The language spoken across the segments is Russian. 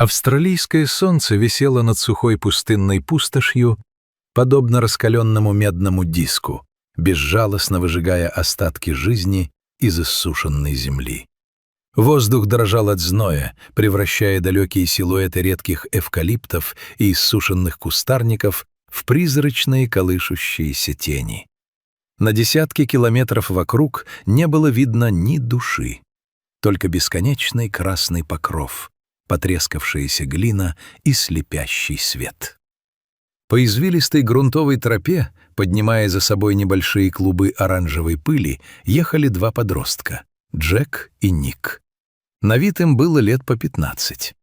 Австралийское солнце висело над сухой пустынной пустошью, подобно раскаленному медному диску, безжалостно выжигая остатки жизни из иссушенной земли. Воздух дрожал от зноя, превращая далекие силуэты редких эвкалиптов и иссушенных кустарников в призрачные колышущиеся тени. На десятки километров вокруг не было видно ни души, только бесконечный красный покров, потрескавшаяся глина и слепящий свет. По извилистой грунтовой тропе, поднимая за собой небольшие клубы оранжевой пыли, ехали два подростка — Джек и Ник. На вид им было лет по 15.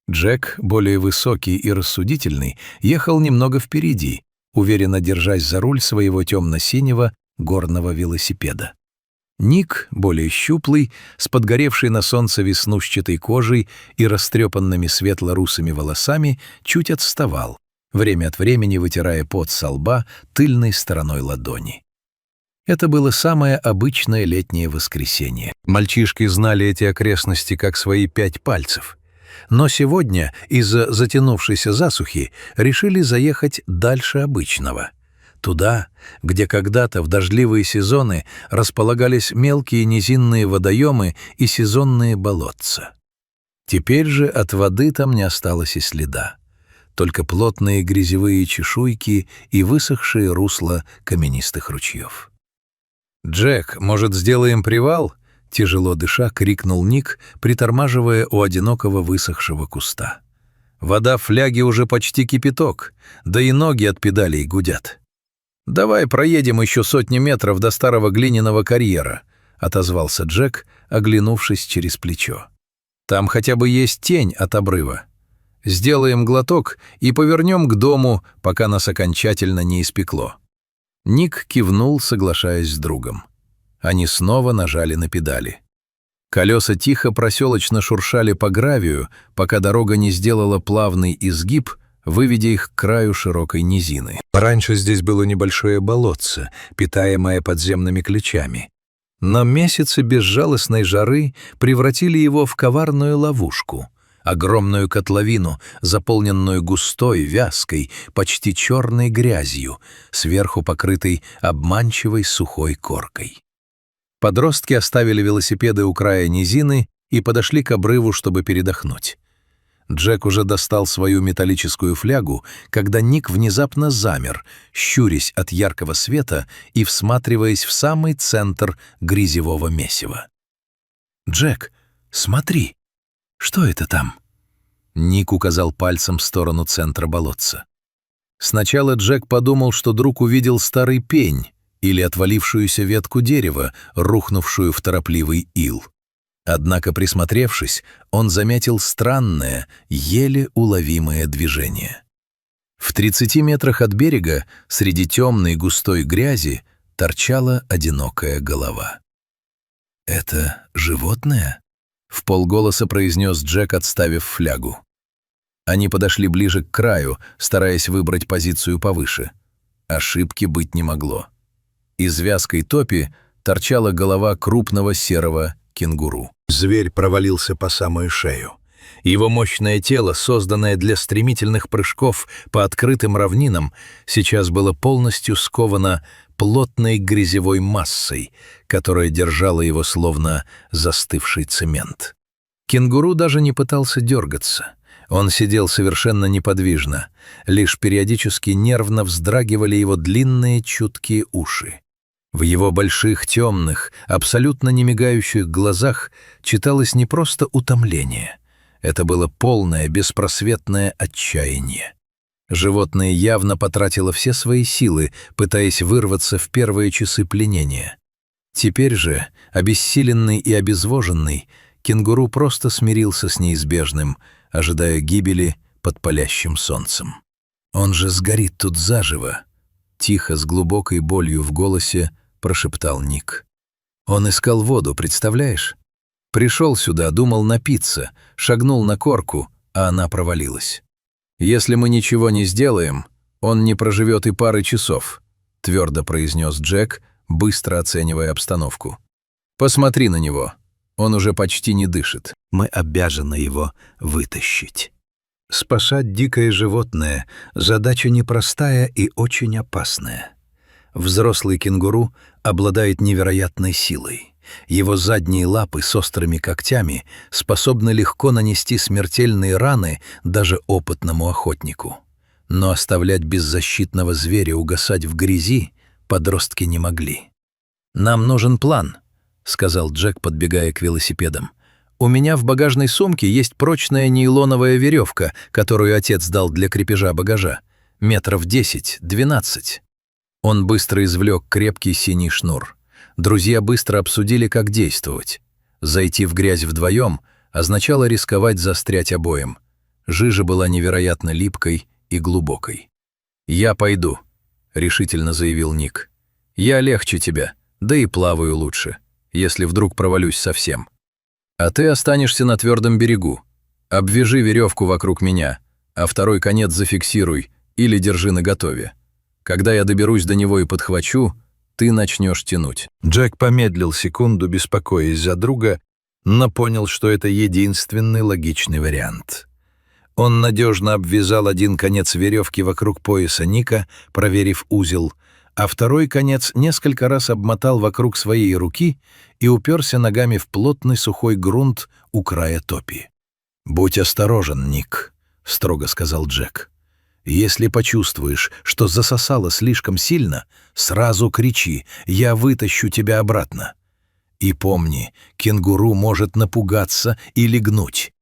Джек, более высокий и рассудительный, ехал немного впереди, уверенно держась за руль своего темно-синего горного велосипеда. Ник, более щуплый, с подгоревшей на солнце веснушчатой кожей и растрепанными светло-русыми волосами, чуть отставал, время от времени вытирая пот со лба тыльной стороной ладони. Это было самое обычное летнее воскресенье. Мальчишки знали эти окрестности как свои 5 пальцев. Но сегодня из-за затянувшейся засухи решили заехать дальше обычного. Туда, где когда-то в дождливые сезоны располагались мелкие низинные водоемы и сезонные болотца. Теперь же от воды там не осталось и следа. Только плотные грязевые чешуйки и высохшие русла каменистых ручьев. «Джек, может, сделаем привал?» — тяжело дыша крикнул Ник, притормаживая у одинокого высохшего куста. «Вода в фляге уже почти кипяток, да и ноги от педалей гудят». «Давай проедем еще сотни метров до старого глиняного карьера», — отозвался Джек, оглянувшись через плечо. «Там хотя бы есть тень от обрыва. Сделаем глоток и повернем к дому, пока нас окончательно не испекло». Ник кивнул, соглашаясь с другом. Они снова нажали на педали. Колеса тихо проселочно шуршали по гравию, пока дорога не сделала плавный изгиб, выведя их к краю широкой низины. Раньше здесь было небольшое болотце, питаемое подземными ключами. Но месяцы безжалостной жары превратили его в коварную ловушку, огромную котловину, заполненную густой, вязкой, почти черной грязью, сверху покрытой обманчивой сухой коркой. Подростки оставили велосипеды у края низины и подошли к обрыву, чтобы передохнуть. Джек уже достал свою металлическую флягу, когда Ник внезапно замер, щурясь от яркого света и всматриваясь в самый центр грязевого месива. «Джек, смотри! Что это там?» Ник указал пальцем в сторону центра болотца. Сначала Джек подумал, что друг увидел старый пень или отвалившуюся ветку дерева, рухнувшую в торопливый ил. Однако, присмотревшись, он заметил странное, еле уловимое движение. В 30 метрах от берега, среди темной густой грязи, торчала одинокая голова. «Это животное?» — вполголоса произнес Джек, отставив флягу. Они подошли ближе к краю, стараясь выбрать позицию повыше. Ошибки быть не могло. Из вязкой топи торчала голова крупного серого кенгуру. Зверь провалился по самую шею. Его мощное тело, созданное для стремительных прыжков по открытым равнинам, сейчас было полностью сковано плотной грязевой массой, которая держала его словно застывший цемент. Кенгуру даже не пытался дергаться. Он сидел совершенно неподвижно, лишь периодически нервно вздрагивали его длинные чуткие уши. В его больших, темных, абсолютно не мигающих глазах читалось не просто утомление. Это было полное, беспросветное отчаяние. Животное явно потратило все свои силы, пытаясь вырваться в первые часы пленения. Теперь же, обессиленный и обезвоженный, кенгуру просто смирился с неизбежным, ожидая гибели под палящим солнцем. «Он же сгорит тут заживо», — тихо, с глубокой болью в голосе прошептал Ник. «Он искал воду, представляешь? Пришел сюда, думал напиться, шагнул на корку, а она провалилась. Если мы ничего не сделаем, он не проживет и пары часов», — твердо произнес Джек, быстро оценивая обстановку. «Посмотри на него. Он уже почти не дышит. Мы обязаны его вытащить». Спасать дикое животное — задача непростая и очень опасная. Взрослый кенгуру обладает невероятной силой. Его задние лапы с острыми когтями способны легко нанести смертельные раны даже опытному охотнику. Но оставлять беззащитного зверя угасать в грязи подростки не могли. «Нам нужен план», — сказал Джек, подбегая к велосипедам. «У меня в багажной сумке есть прочная нейлоновая веревка, которую отец дал для крепежа багажа. Метров 10-12». Он быстро извлек крепкий синий шнур. Друзья быстро обсудили, как действовать. Зайти в грязь вдвоем означало рисковать застрять обоим. Жижа была невероятно липкой и глубокой. «Я пойду», — решительно заявил Ник. «Я легче тебя, да и плаваю лучше, если вдруг провалюсь совсем. А ты останешься на твердом берегу. Обвяжи веревку вокруг меня, а второй конец зафиксируй или держи наготове. Когда я доберусь до него и подхвачу, ты начнешь тянуть». Джек помедлил секунду, беспокоясь за друга, но понял, что это единственный логичный вариант. Он надежно обвязал один конец веревки вокруг пояса Ника, проверив узел, а второй конец несколько раз обмотал вокруг своей руки и уперся ногами в плотный сухой грунт у края топи. «Будь осторожен, Ник», — строго сказал Джек. «Если почувствуешь, что засосало слишком сильно, сразу кричи, я вытащу тебя обратно. И помни, кенгуру может напугаться и легнуть».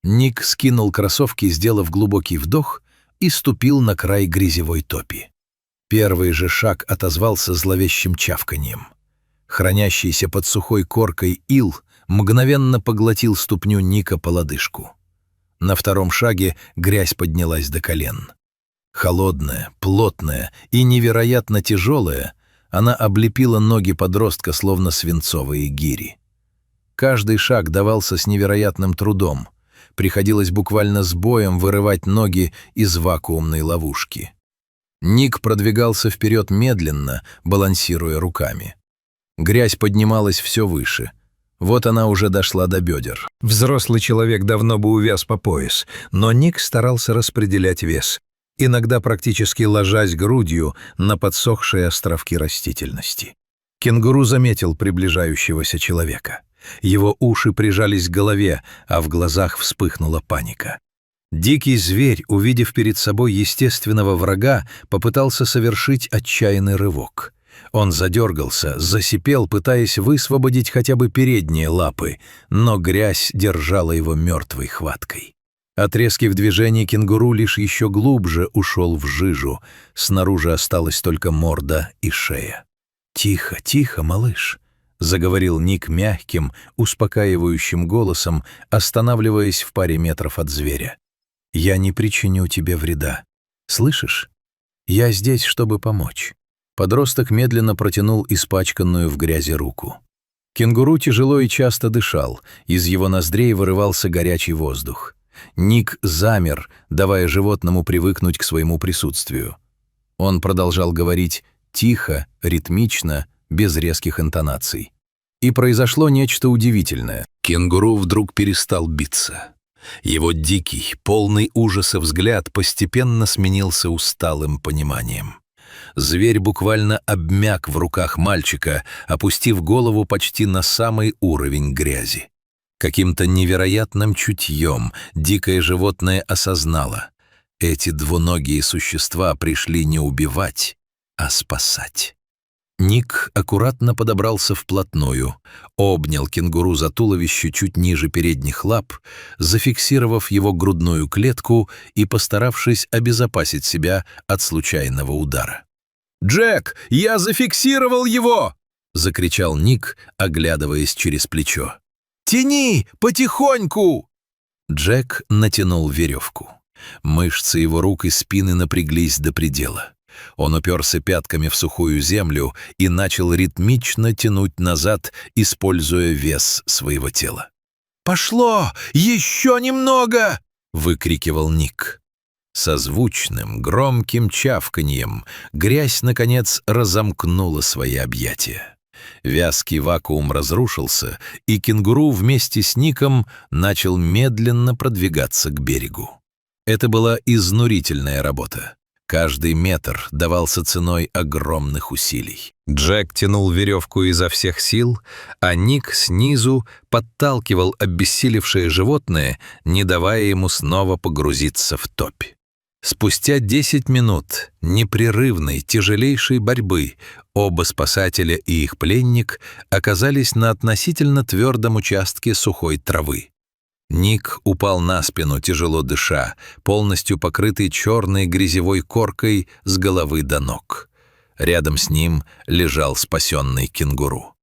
Ник скинул кроссовки, сделав глубокий вдох, и ступил на край грязевой топи. Первый же шаг отозвался зловещим чавканьем. Хранящийся под сухой коркой ил мгновенно поглотил ступню Ника по лодыжку. На втором шаге грязь поднялась до колен. Холодная, плотная и невероятно тяжелая, она облепила ноги подростка, словно свинцовые гири. Каждый шаг давался с невероятным трудом. Приходилось буквально с боем вырывать ноги из вакуумной ловушки. Ник продвигался вперед медленно, балансируя руками. Грязь поднималась все выше. Вот она уже дошла до бедер. Взрослый человек давно бы увяз по пояс, но Ник старался распределять вес, иногда практически ложась грудью на подсохшие островки растительности. Кенгуру заметил приближающегося человека. Его уши прижались к голове, а в глазах вспыхнула паника. Дикий зверь, увидев перед собой естественного врага, попытался совершить отчаянный рывок. Он задергался, засипел, пытаясь высвободить хотя бы передние лапы, но грязь держала его мертвой хваткой. От резких движений кенгуру лишь еще глубже ушел в жижу, снаружи осталась только морда и шея. «Тихо, тихо, малыш», — заговорил Ник мягким, успокаивающим голосом, останавливаясь в паре метров от зверя. «Я не причиню тебе вреда. Слышишь? Я здесь, чтобы помочь». Подросток медленно протянул испачканную в грязи руку. Кенгуру тяжело и часто дышал, из его ноздрей вырывался горячий воздух. Ник замер, давая животному привыкнуть к своему присутствию. Он продолжал говорить тихо, ритмично, без резких интонаций. И произошло нечто удивительное. Кенгуру вдруг перестал биться. Его дикий, полный ужаса взгляд постепенно сменился усталым пониманием. Зверь буквально обмяк в руках мальчика, опустив голову почти на самый уровень грязи. Каким-то невероятным чутьем дикое животное осознало: эти двуногие существа пришли не убивать, а спасать. Ник аккуратно подобрался вплотную, обнял кенгуру за туловище чуть ниже передних лап, зафиксировав его грудную клетку и постаравшись обезопасить себя от случайного удара. «Джек, я зафиксировал его!» — закричал Ник, оглядываясь через плечо. «Тяни, потихоньку!» Джек натянул веревку. Мышцы его рук и спины напряглись до предела. Он уперся пятками в сухую землю и начал ритмично тянуть назад, используя вес своего тела. «Пошло! Еще немного!» — выкрикивал Ник. Созвучным, громким чавканьем грязь, наконец, разомкнула свои объятия. Вязкий вакуум разрушился, и кенгуру вместе с Ником начал медленно продвигаться к берегу. Это была изнурительная работа. Каждый метр давался ценой огромных усилий. Джек тянул веревку изо всех сил, а Ник снизу подталкивал обессилевшее животное, не давая ему снова погрузиться в топь. Спустя 10 минут непрерывной, тяжелейшей борьбы оба спасателя и их пленник оказались на относительно твердом участке сухой травы. Ник упал на спину, тяжело дыша, полностью покрытый черной грязевой коркой с головы до ног. Рядом с ним лежал спасенный кенгуру.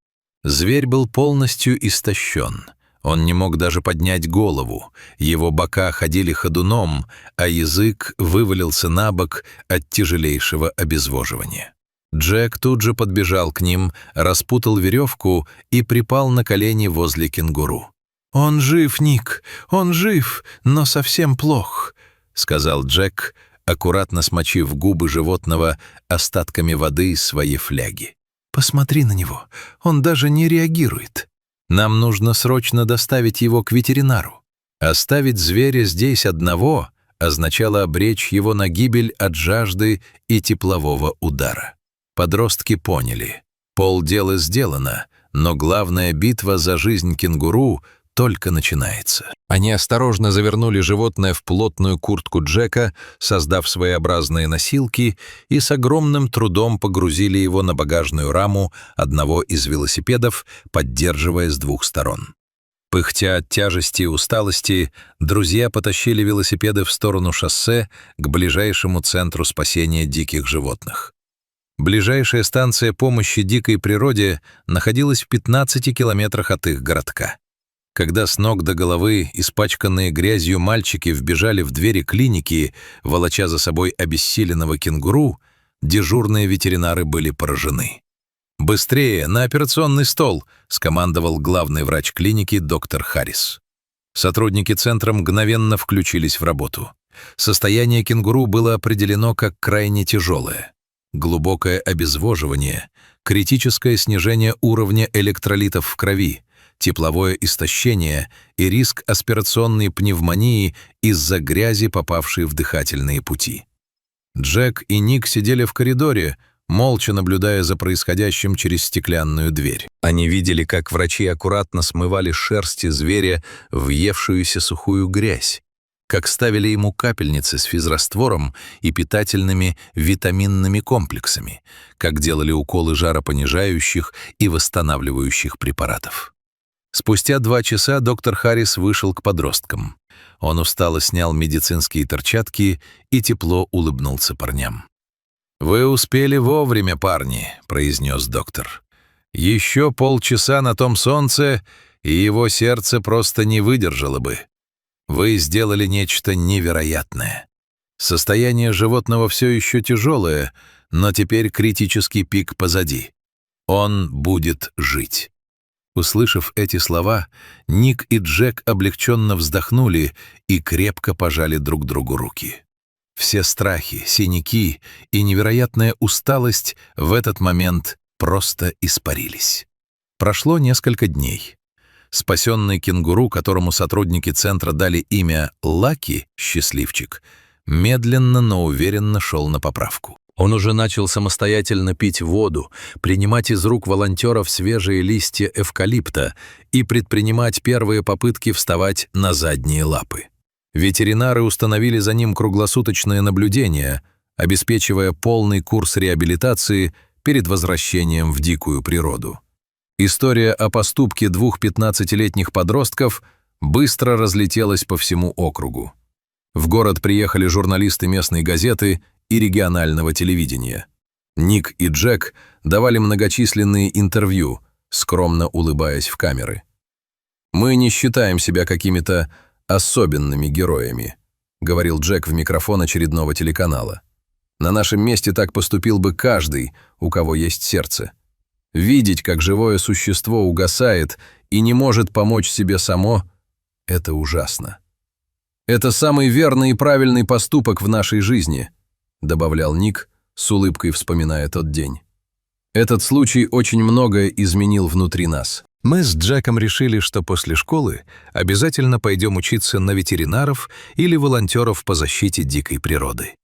Зверь был полностью истощен. Он не мог даже поднять голову, его бока ходили ходуном, а язык вывалился на бок от тяжелейшего обезвоживания. Джек тут же подбежал к ним, распутал веревку и припал на колени возле кенгуру. «Он жив, Ник, он жив, но совсем плох», — сказал Джек, аккуратно смочив губы животного остатками воды из своей фляги. «Посмотри на него, он даже не реагирует. Нам нужно срочно доставить его к ветеринару. Оставить зверя здесь одного означало обречь его на гибель от жажды и теплового удара». Подростки поняли. Полдела сделано, но главная битва за жизнь кенгуру только начинается. Они осторожно завернули животное в плотную куртку Джека, создав своеобразные носилки, и с огромным трудом погрузили его на багажную раму одного из велосипедов, поддерживая с двух сторон. Пыхтя от тяжести и усталости, друзья потащили велосипеды в сторону шоссе к ближайшему центру спасения диких животных. Ближайшая станция помощи дикой природе находилась в 15 километрах от их городка. Когда с ног до головы испачканные грязью мальчики вбежали в двери клиники, волоча за собой обессиленного кенгуру, дежурные ветеринары были поражены. «Быстрее, на операционный стол!» — скомандовал главный врач клиники доктор Харрис. Сотрудники центра мгновенно включились в работу. Состояние кенгуру было определено как крайне тяжелое. Глубокое обезвоживание, критическое снижение уровня электролитов в крови, тепловое истощение и риск аспирационной пневмонии из-за грязи, попавшей в дыхательные пути. Джек и Ник сидели в коридоре, молча наблюдая за происходящим через стеклянную дверь. Они видели, как врачи аккуратно смывали с шерсти зверя въевшуюся сухую грязь, как ставили ему капельницы с физраствором и питательными витаминными комплексами, как делали уколы жаропонижающих и восстанавливающих препаратов. Спустя 2 часа доктор Харрис вышел к подросткам. Он устало снял медицинские перчатки и тепло улыбнулся парням. «Вы успели вовремя, парни», — произнес доктор. «Еще полчаса на том солнце, и его сердце просто не выдержало бы. Вы сделали нечто невероятное. Состояние животного все еще тяжелое, но теперь критический пик позади. Он будет жить». Услышав эти слова, Ник и Джек облегченно вздохнули и крепко пожали друг другу руки. Все страхи, синяки и невероятная усталость в этот момент просто испарились. Прошло несколько дней. Спасенный кенгуру, которому сотрудники центра дали имя Лаки, счастливчик, медленно, но уверенно шел на поправку. Он уже начал самостоятельно пить воду, принимать из рук волонтеров свежие листья эвкалипта и предпринимать первые попытки вставать на задние лапы. Ветеринары установили за ним круглосуточное наблюдение, обеспечивая полный курс реабилитации перед возвращением в дикую природу. История о поступке 2 15-летних подростков быстро разлетелась по всему округу. В город приехали журналисты местной газеты и регионального телевидения. Ник и Джек давали многочисленные интервью, скромно улыбаясь в камеры. «Мы не считаем себя какими-то особенными героями», — говорил Джек в микрофон очередного телеканала. «На нашем месте так поступил бы каждый, у кого есть сердце. Видеть, как живое существо угасает и не может помочь себе само — это ужасно. Это самый верный и правильный поступок в нашей жизни», — добавлял Ник, с улыбкой вспоминая тот день. «Этот случай очень многое изменил внутри нас. Мы с Джеком решили, что после школы обязательно пойдем учиться на ветеринаров или волонтеров по защите дикой природы.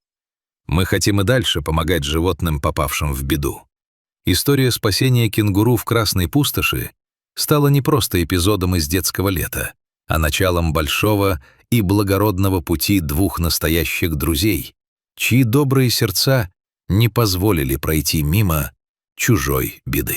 Мы хотим и дальше помогать животным, попавшим в беду. История спасения кенгуру в Красной пустоши стала не просто эпизодом из детского лета, а началом большого и благородного пути двух настоящих друзей, чьи добрые сердца не позволили пройти мимо чужой беды.